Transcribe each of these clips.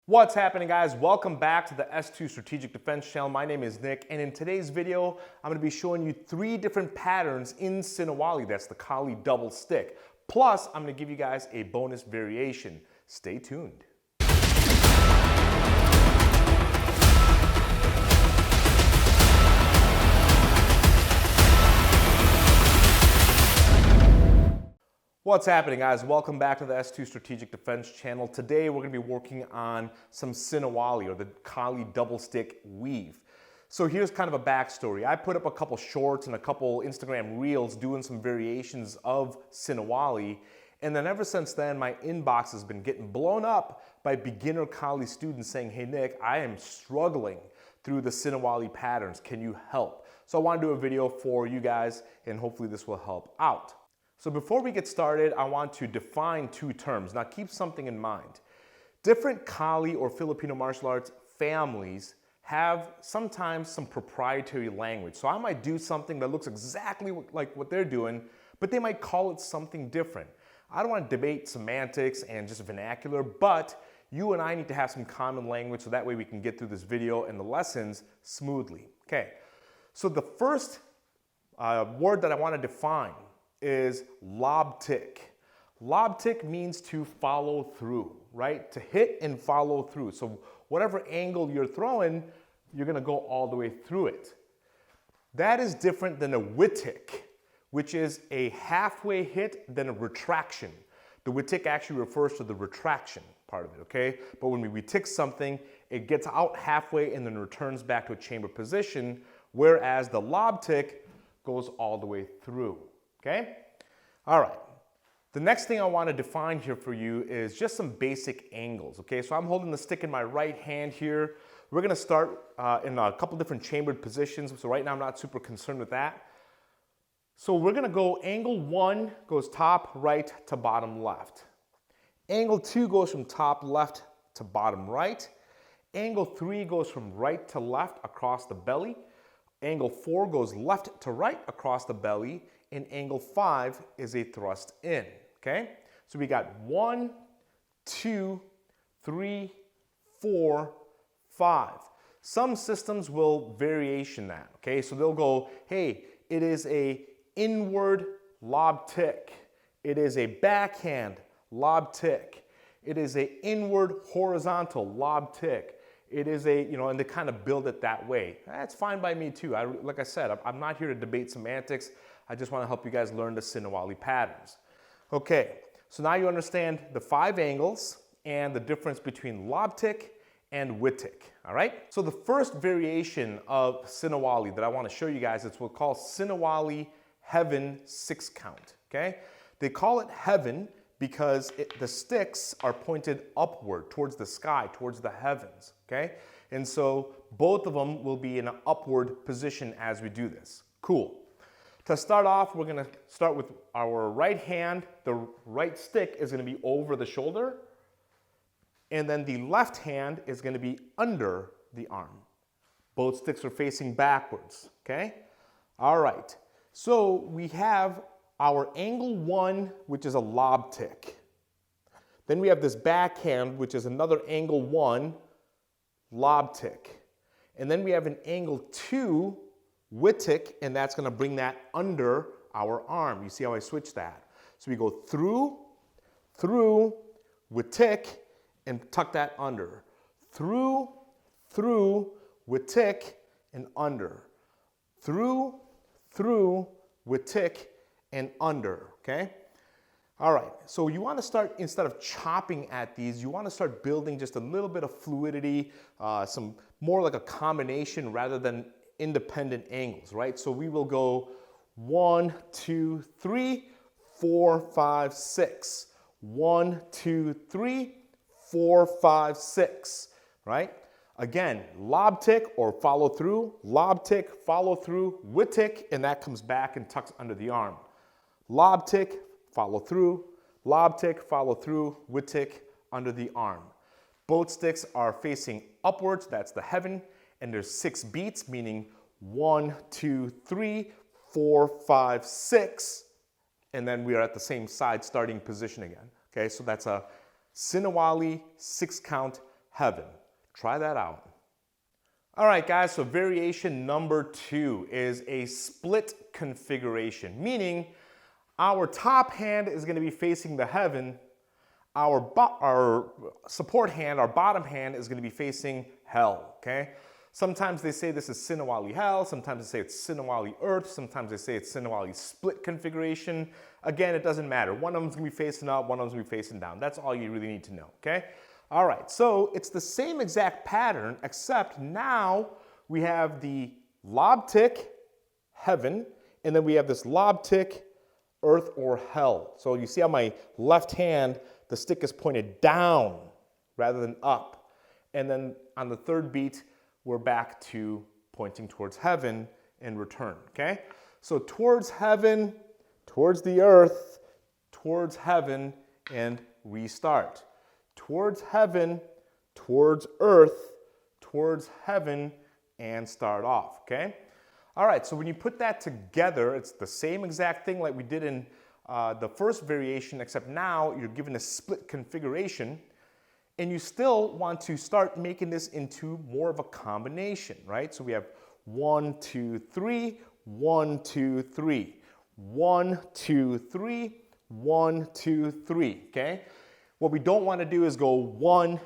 What's happening, guys? Welcome back to the S2 Strategic Defense channel. My name is Nick, and in today's video, I'm going to be showing you 3 different patterns in Sinnawali. That's the Kali double stick. Plus, I'm going to give you guys a bonus variation. Stay tuned. What's happening, guys? Welcome back to the S2 Strategic Defense channel. Today we're going to be working on some Sinnawali, or the Kali double stick weave. So here's kind of a backstory. I put up a couple shorts and a couple Instagram reels doing some variations of Sinnawali, and then ever since then my inbox has been getting blown up by beginner Kali students saying, "Hey Nick, I am struggling through the Sinnawali patterns. Can you help?" So I want to do a video for you guys, and hopefully this will help out. So before we get started, I want to define 2 terms. Now keep something in mind. Different Kali or Filipino martial arts families have sometimes some proprietary language. So I might do something that looks exactly like what they're doing, but they might call it something different. I don't want to debate semantics and just vernacular, but you and I need to have some common language so that way we can get through this video and the lessons smoothly. Okay, so the first word that I want to define is lob tick. Lob tick means to follow through, right? To hit and follow through. So whatever angle you're throwing, you're gonna go all the way through it. That is different than a witik, which is a halfway hit, then a retraction. The witik actually refers to the retraction part of it, okay? But when we tick something, it gets out halfway and then returns back to a chamber position, whereas the lob tick goes all the way through. Okay? All right. The next thing I want to define here for you is just some basic angles. Okay? So I'm holding the stick in my right hand here. We're going to start in a couple different chambered positions. So right now I'm not super concerned with that. So we're going to go angle 1 goes top right to bottom left. Angle 2 goes from top left to bottom right. Angle 3 goes from right to left across the belly. Angle 4 goes left to right across the belly. And angle 5 is a thrust in, okay? So we got 1, 2, 3, 4, 5. Some systems will variation that, okay? So they'll go, hey, it is a inward lob tick. It is a backhand lob tick. It is a inward horizontal lob tick. It is a, and they kind of build it that way. That's fine by me too. Like I said, I'm not here to debate semantics. I just want to help you guys learn the Sinnawali patterns. Okay, so now you understand the 5 angles and the difference between lob tick and witik, all right? So the first variation of Sinnawali that I want to show you guys is what's called Sinnawali heaven 6 count, okay? They call it heaven because the sticks are pointed upward towards the sky, towards the heavens, okay? And so both of them will be in an upward position as we do this. Cool. To start off, we're going to start with our right hand. The right stick is going to be over the shoulder, and then the left hand is going to be under the arm. Both sticks are facing backwards, okay? All right, so we have our angle 1, which is a lob tick. Then we have this backhand, which is another angle 1 lob tick. And then we have an angle 2 witik, and that's going to bring that under our arm. You see how I switch that? So we go through, witik, and tuck that under. Through, witik, and under. Through, witik, and under, okay? All right, so you want to start, instead of chopping at these, you want to start building just a little bit of fluidity, some more like a combination rather than independent angles, right? So we will go 1, 2, 3, 4, 5, 6. 1, 2, 3, 4, 5, 6, right? Again, lob tick or follow through, lob tick, follow through, witik, and that comes back and tucks under the arm. Lob tick, follow through, lob tick, follow through, witik, under the arm. Both sticks are facing upwards, that's the heaven, and there's 6 beats, meaning 1, 2, 3, 4, 5, 6, and then we are at the same side starting position again. Okay, so that's a Sinnawali 6 count heaven. Try that out. All right, guys, so variation number 2 is a split configuration, meaning our top hand is going to be facing the heaven, our support hand, our bottom hand is going to be facing hell, okay? Sometimes they say this is Sinnawali hell, sometimes they say it's Sinnawali earth, sometimes they say it's Sinnawali split configuration. Again, it doesn't matter. One of them's going to be facing up, one of them's going to be facing down. That's all you really need to know, okay? All right, so it's the same exact pattern, except now we have the lob tick, heaven, and then we have this lob tick, earth or hell. So you see how my left hand, the stick is pointed down rather than up. And then on the third beat, we're back to pointing towards heaven in return, okay? So towards heaven, towards the earth, towards heaven, and restart. Towards heaven, towards earth, towards heaven, and start off, okay? All right, so when you put that together, it's the same exact thing like we did in the first variation, except now you're given a split configuration, and you still want to start making this into more of a combination, right? So we have 1, 2, 3, 1, 2, 3, 1, 2, 3, 1, 2, 3, okay? What we don't want to do is go 1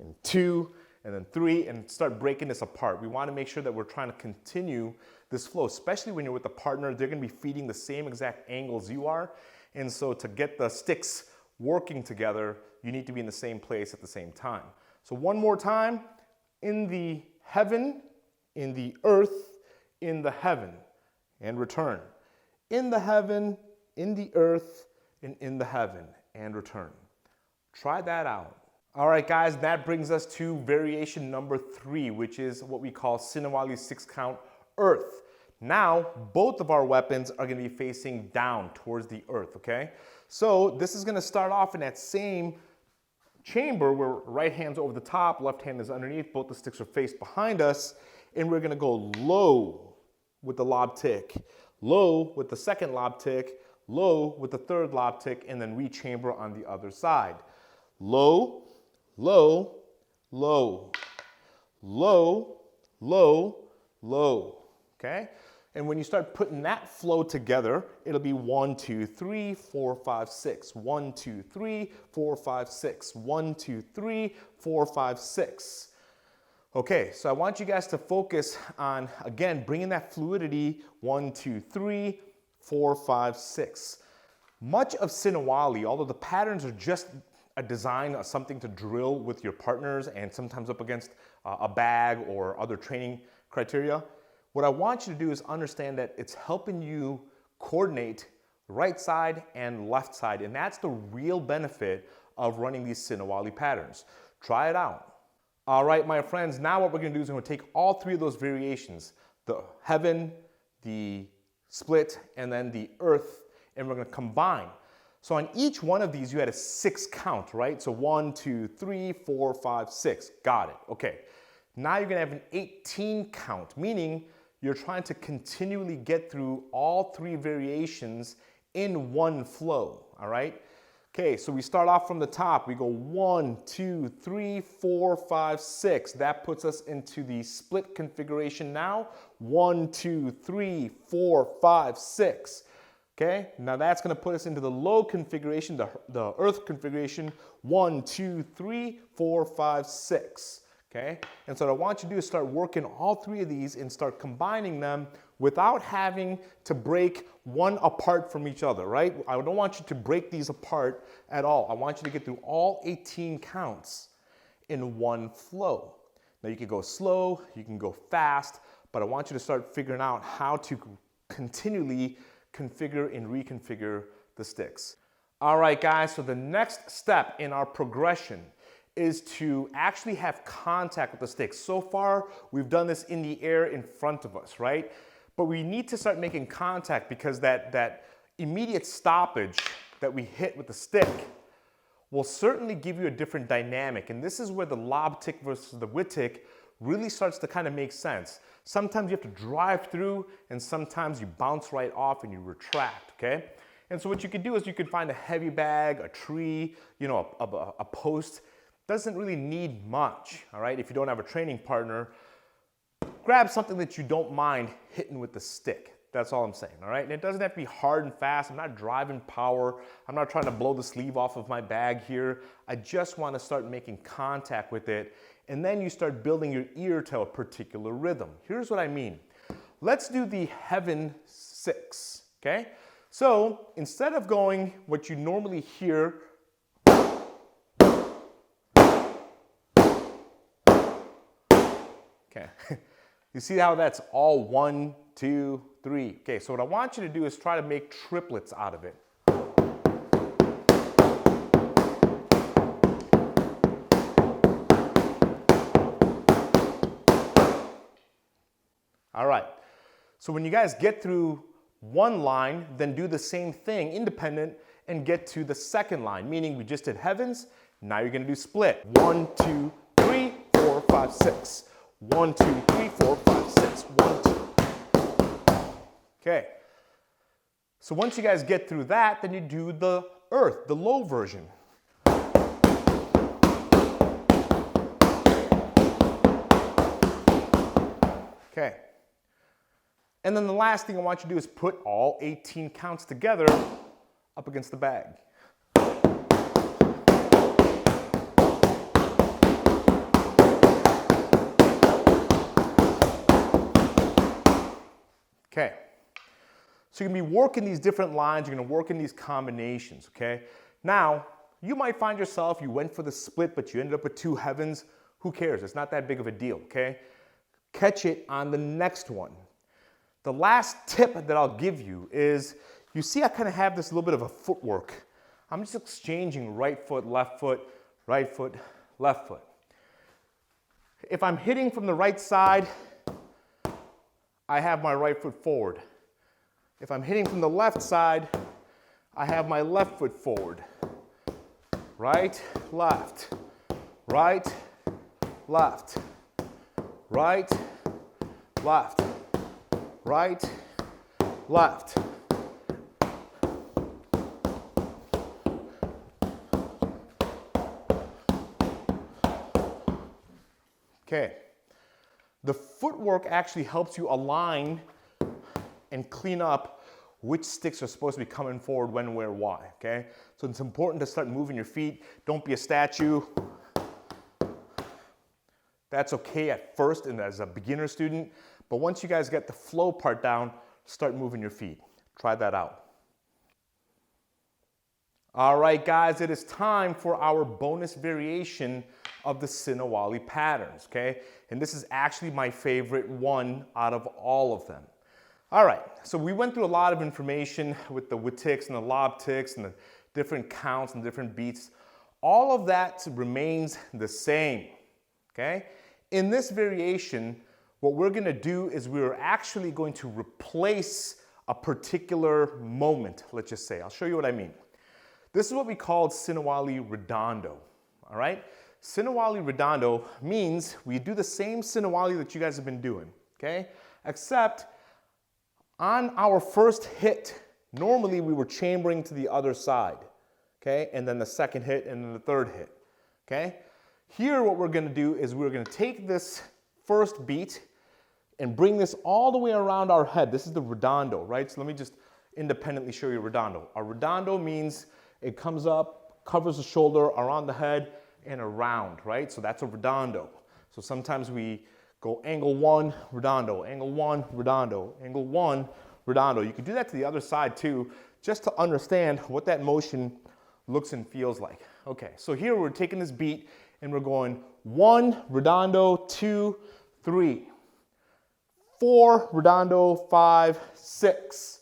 and 2 and then 3 and start breaking this apart. We want to make sure that we're trying to continue this flow, especially when you're with a partner. They're going to be feeding the same exact angles you are. And so to get the sticks working together, you need to be in the same place at the same time. So one more time, in the heaven, in the earth, in the heaven, and return. In the heaven, in the earth, and in the heaven, and return. Try that out. All right, guys, that brings us to variation number 3, which is what we call Sinnawali 6-count earth. Now, both of our weapons are going to be facing down towards the earth, okay? So this is going to start off in that same chamber where right hand's over the top, left hand is underneath, both the sticks are faced behind us, and we're going to go low with the lob tick, low with the second lob tick, low with the third lob tick, and then rechamber on the other side. Low, low, low, low, low, low, okay? And when you start putting that flow together, it'll be 1, 2, 3, 4, 5, 6. 1, 2, 3, 4, 5, 6. 1, 2, 3, 4, 5, 6. Okay, so I want you guys to focus on, again, bringing that fluidity, 1, 2, 3, 4, 5, 6. Much of Sinnawali, although the patterns are just a design, something to drill with your partners and sometimes up against a bag or other training criteria, what I want you to do is understand that it's helping you coordinate right side and left side, and that's the real benefit of running these Sinnawali patterns. Try it out. All right, my friends, now what we're gonna do is we're gonna take all 3 of those variations, the heaven, the split, and then the earth, and we're gonna combine. So on each one of these, you had a 6 count, right? So 1, 2, 3, 4, 5, 6. Got it. Okay. Now you're going to have an 18 count, meaning you're trying to continually get through all 3 variations in one flow, all right? Okay, so we start off from the top. We go 1, 2, 3, 4, 5, 6. That puts us into the split configuration now. 1, 2, 3, 4, 5, 6. Okay, now that's going to put us into the low configuration, the earth configuration, 1, 2, 3, 4, 5, 6. Okay, and so what I want you to do is start working all 3 of these and start combining them without having to break one apart from each other, right? I don't want you to break these apart at all. I want you to get through all 18 counts in one flow. Now you can go slow, you can go fast, but I want you to start figuring out how to continually configure and reconfigure the sticks. All right, guys, so the next step in our progression is to actually have contact with the sticks. So far, we've done this in the air in front of us, right? But we need to start making contact because that immediate stoppage that we hit with the stick will certainly give you a different dynamic. And this is where the lob tick versus the wit tick really starts to kind of make sense. Sometimes you have to drive through and sometimes you bounce right off and you retract, okay? And so what you could do is you could find a heavy bag, a tree, you know, a post, doesn't really need much, all right? If you don't have a training partner, grab something that you don't mind hitting with the stick. That's all I'm saying, all right? And it doesn't have to be hard and fast. I'm not driving power. I'm not trying to blow the sleeve off of my bag here. I just want to start making contact with it, and then you start building your ear to a particular rhythm. Here's what I mean. Let's do the Heaven 6, okay? So instead of going what you normally hear, okay, you see how that's all 1, 2, 3. Okay, so what I want you to do is try to make triplets out of it. All right, so when you guys get through one line, then do the same thing, independent, and get to the second line, meaning we just did heavens, now you're gonna do split. 1, 2, 3, 4, 5, 6. 1, 2, 3, 4, 5, 6. 1, 2. Okay. So once you guys get through that, then you do the earth, the low version. Okay. And then the last thing I want you to do is put all 18 counts together up against the bag. Okay, so you're gonna be working these different lines, you're gonna work in these combinations, okay? Now, you might find yourself, you went for the split, but you ended up with 2 heavens. Who cares? It's not that big of a deal, okay? Catch it on the next one. The last tip that I'll give you is, you see I kind of have this little bit of a footwork. I'm just exchanging right foot, left foot, right foot, left foot. If I'm hitting from the right side, I have my right foot forward. If I'm hitting from the left side, I have my left foot forward. Right, left, right, left, right, left, right, left. Okay. The footwork actually helps you align and clean up which sticks are supposed to be coming forward when, where, why, okay? So it's important to start moving your feet. Don't be a statue. That's okay at first and as a beginner student, but once you guys get the flow part down, start moving your feet. Try that out. All right, guys, it is time for our bonus variation of the Sinnawali patterns, okay? And this is actually my favorite one out of all of them. All right, so we went through a lot of information with the witticks and the lob ticks and the different counts and different beats. All of that remains the same, okay? In this variation, what we're gonna do is we're actually going to replace a particular moment, let's just say. I'll show you what I mean. This is what we call Sinnawali Redondo, all right? Sinnawali Redondo means we do the same Sinnawali that you guys have been doing, okay? Except on our first hit, normally we were chambering to the other side, okay? And then the second hit and then the third hit, okay? Here what we're gonna do is we're gonna take this first beat and bring this all the way around our head. This is the Redondo, right? So let me just independently show you Redondo. A Redondo means it comes up, covers the shoulder, around the head, and around, right? So that's a Redondo. So sometimes we go angle 1, Redondo, angle 1, Redondo, angle 1, Redondo. You can do that to the other side too, just to understand what that motion looks and feels like. Okay, so here we're taking this beat and we're going 1, Redondo, 2, 3, 4, Redondo, 5, 6,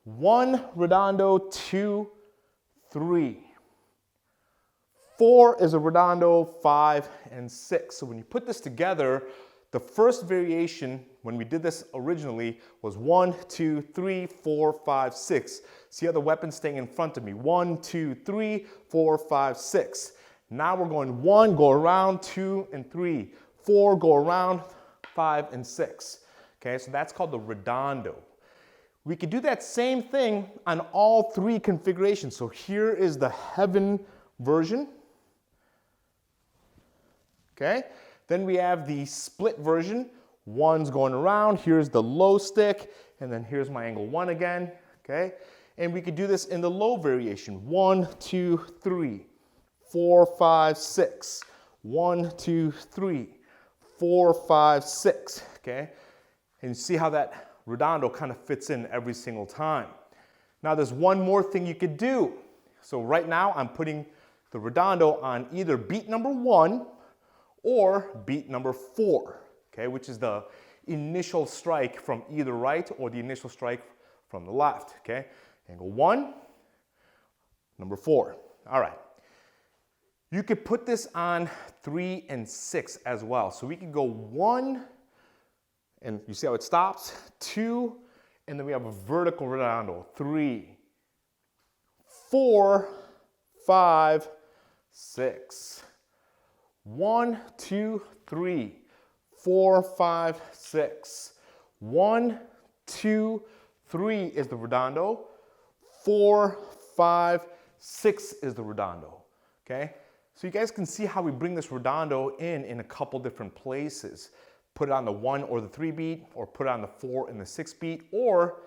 1, Redondo, 2, 3. 4 is a Redondo, 5, and 6. So when you put this together, the first variation, when we did this originally, was 1, 2, 3, 4, 5, 6. See how the weapon's staying in front of me. 1, 2, 3, 4, 5, 6. Now we're going 1, go around, 2, and 3. 4, go around, 5, and 6. Okay, so that's called the Redondo. We could do that same thing on all 3 configurations. So here is the heaven version. okay? Then we have the split version. One's going around, here's the low stick, and then here's my angle 1 again, okay? And we could do this in the low variation. 1, 2, 3, 4, 5, 6. 1, 2, 3, 4, 5, 6, okay? And you see how that redondo kind of fits in every single time. Now there's one more thing you could do. So right now I'm putting the redondo on either beat number 1 or beat number 4, okay, which is the initial strike from either right or the initial strike from the left, okay? Angle 1, number 4. All right. You could put this on 3 and 6 as well. So we could go 1, and you see how it stops, 2, and then we have a vertical redondo, 3, 4, 5, 6. 1, 2, 3, 4, 5, 6. 1, 2, 3 is the redondo. 4, 5, 6 is the redondo, okay? So you guys can see how we bring this redondo in a couple different places. Put it on the 1 or the 3 beat, or put it on the 4 and the 6 beat, or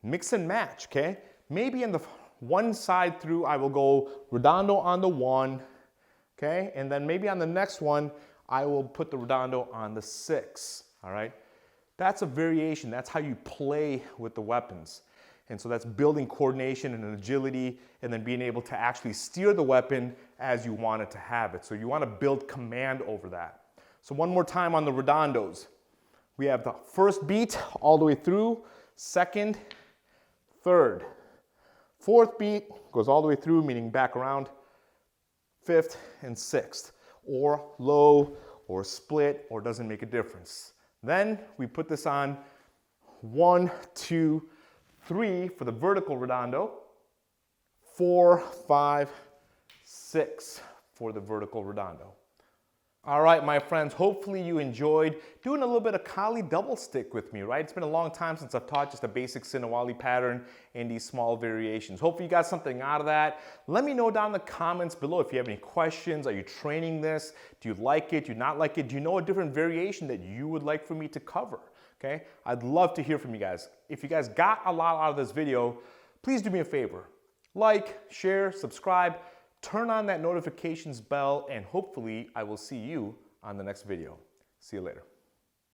mix and match, okay? Maybe in the one side through, I will go redondo on the 1, okay? And then maybe on the next one, I will put the redondo on the 6, all right? That's a variation. That's how you play with the weapons. And so that's building coordination and agility, and then being able to actually steer the weapon as you want it to have it. So you want to build command over that. So one more time on the redondos. We have the first beat all the way through, second, third. Fourth beat goes all the way through, meaning back around, fifth and sixth, or low, or split, or doesn't make a difference. Then we put this on 1, 2, 3 for the vertical redondo, 4, 5, 6 for the vertical redondo. All right, my friends, hopefully you enjoyed doing a little bit of Kali double stick with me, right? It's been a long time since I've taught just a basic Sinnawali pattern and these small variations. Hopefully you got something out of that. Let me know down in the comments below if you have any questions. Are you training this? Do you like it? Do you not like it? Do you know a different variation that you would like for me to cover? Okay, I'd love to hear from you guys. If you guys got a lot out of this video, please do me a favor. Like, share, subscribe, turn on that notifications bell, and hopefully I will see you on the next video. See you later.